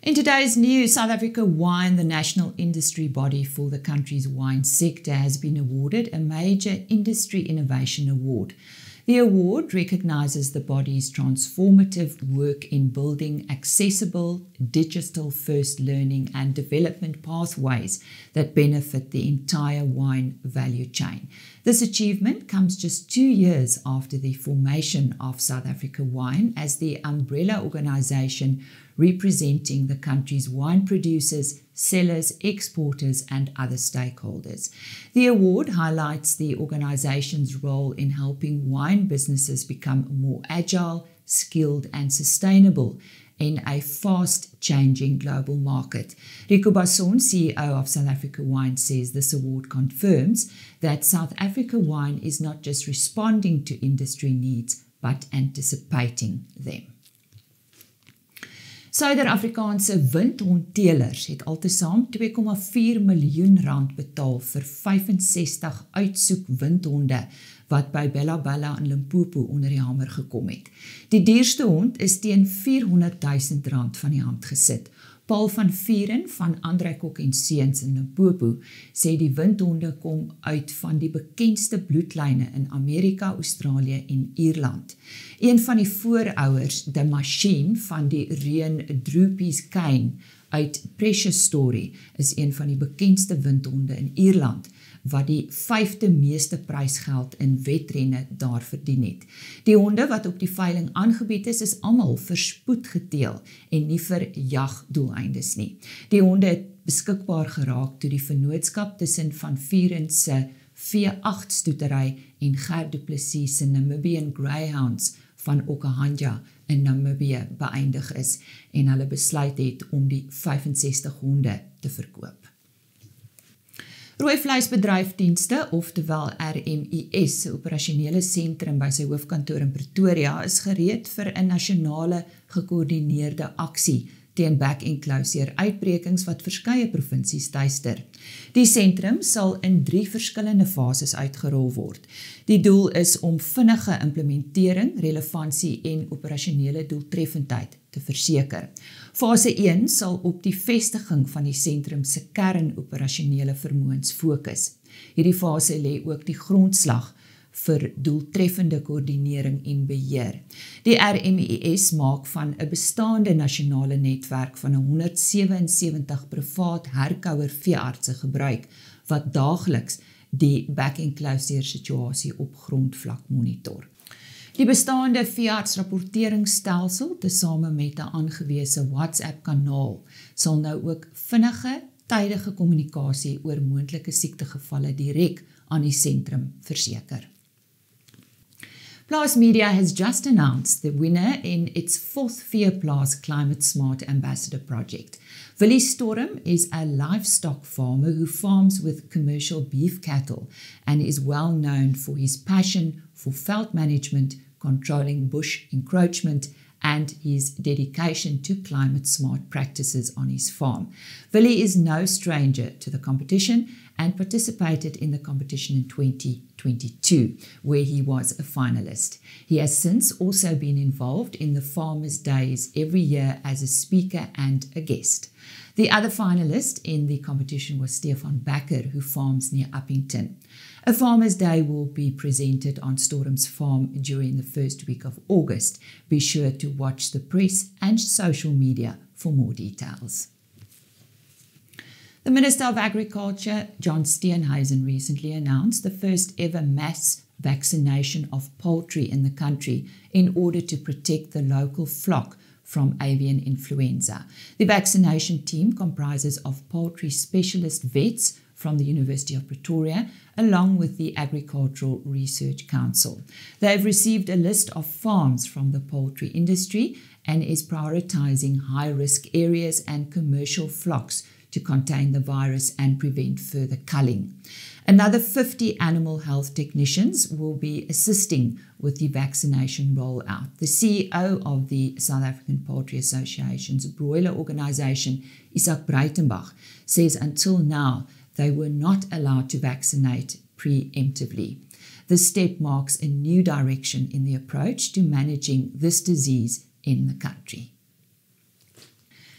In today's news, South Africa Wine, the national industry body for the country's wine sector, has been awarded a major Industry Innovation Award. The award recognises the body's transformative work in building accessible, digital-first learning and development pathways that benefit the entire wine value chain. This achievement comes just 2 years after the formation of South Africa Wine as the umbrella organisation representing the country's wine producers, sellers, exporters and other stakeholders. The award highlights the organisation's role in helping wine businesses become more agile, skilled and sustainable in a fast-changing global market. Rico Basson, CEO of South Africa Wine, says this award confirms that South Africa Wine is not just responding to industry needs, but anticipating them. Suider-Afrikaanse windhondteelers het altesaam R2,4 miljoen betaal vir 65 uitsoek windhonde wat by Bella Bella in Limpopo onder die hamer gekom het. Die duurste hond is teen R400,000 van die hand gesit. Paul van Vieren van André Kok en Seuns in Limpopo sê die windhonde kom uit van die bekendste bloedlyne in Amerika, Australië en Ierland. Een van die voorouers, The Machine van die reën Droopy's Cane uit Precious Story, is een van die bekendste windhonde in Ierland, wat die 5de meeste prysgeld in wedrenne daar verdien het. Die honde wat op die veiling aangebied is almal vir spoed geteel en nie vir jagdoeleindes nie. Die honde het beskikbaar geraak toe die vennootskap tussen Van Vieren se V8 stoetery en Gert Du Plessis se Namibian Greyhounds van Okahanja in Namibië beëindig is en hulle besluit het om die 65 honde te verkoop. Rooi vleisbedryfdienste, oftewel RMIS, se operasionele sentrum by sy hoofkantoor in Pretoria, is gereed vir 'n nasionale gekoördineerde aksie teen back-enclosure uitbrekings wat verskeie provinsies tuister. Die sentrum sal in 3 verskillende fases uitgerol word. Die doel is om vinnige implementering, relevantie en operasionele doeltreffendheid te verseker. Fase 1 sal op die vestiging van die sentrum se kernoperasionele vermoëns fokus. Hierdie fase lê ook die grondslag vir doeltreffende koördinering en beheer. Die RMIS maak van 'n bestaande nasionale netwerk van 177 privaat herkouer veeartse gebruik, wat daagliks die back-enclosure situasie op grondvlak monitor. Die bestaande veeartsrapporteringsstelsel, tesame met 'n aangewese WhatsApp-kanaal, sal nou ook vinnige, tydige kommunikasie oor moontlike siektegevalle direk aan die sentrum verseker. Plaas Media has just announced the winner in its 4th Veeplaas Climate Smart Ambassador project. Willie Storm is a livestock farmer who farms with commercial beef cattle and is well known for his passion for veld management, controlling bush encroachment, and his dedication to climate smart practices on his farm. Willie is no stranger to the competition and participated in the competition in 2022, where he was a finalist. He has since also been involved in the Farmers' Days every year as a speaker and a guest. The other finalist in the competition was Stefan Bakker, who farms near Uppington. A Farmers' Day will be presented on Storm's farm during the first week of August. Be sure to watch the press and social media for more details. The Minister of Agriculture, John Steenhuisen, recently announced the first ever mass vaccination of poultry in the country in order to protect the local flock from avian influenza. The vaccination team comprises of poultry specialist vets from the University of Pretoria, along with the Agricultural Research Council. They've received a list of farms from the poultry industry and is prioritising high-risk areas and commercial flocks to contain the virus and prevent further culling. Another 50 animal health technicians will be assisting with the vaccination rollout. The CEO of the South African Poultry Association's broiler organisation, Isak Breitenbach, says until now they were not allowed to vaccinate preemptively. This step marks a new direction in the approach to managing this disease in the country.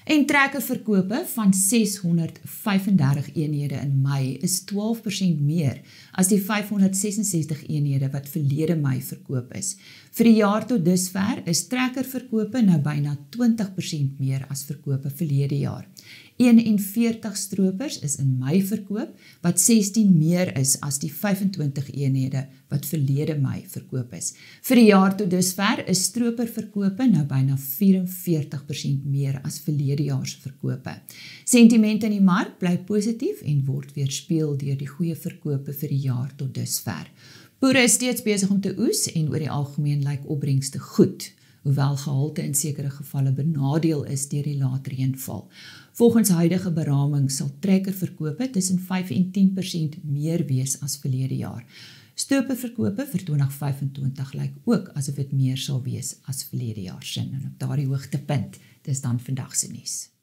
En trekkerverkope van 635 eenhede in Mei is 12% meer as die 566 eenhede wat verlede Mei verkoop is. Vir die jaar tot dusver is trekkerverkope nou byna 20% meer as verkope verlede jaar. 41 stroopers is in Mei verkoop, wat 16 meer is as die 25 eenhede wat verlede Mei verkoop is. Vir die jaar tot dusver is stroperverkope nou byna 44% meer as verlede jaar se verkope. Sentiment in die mark bly positief en word weerspieël deur die goeie verkope vir die jaar tot dusver. Boere is steeds besig om te oes en oor die algemeen lyk opbrengste goed, hoewel gehalte in sekere gevalle benadeel is deur die laat reënval. Volgens huidige beraming sal trekkerverkope tussen 5 en 10% meer wees as verlede jaar. Stroperverkope vir 2025 lyk ook asof dit meer sal wees as verlede jaar sin. En op daardie hoogtepunt, dis dan vandag se nuus.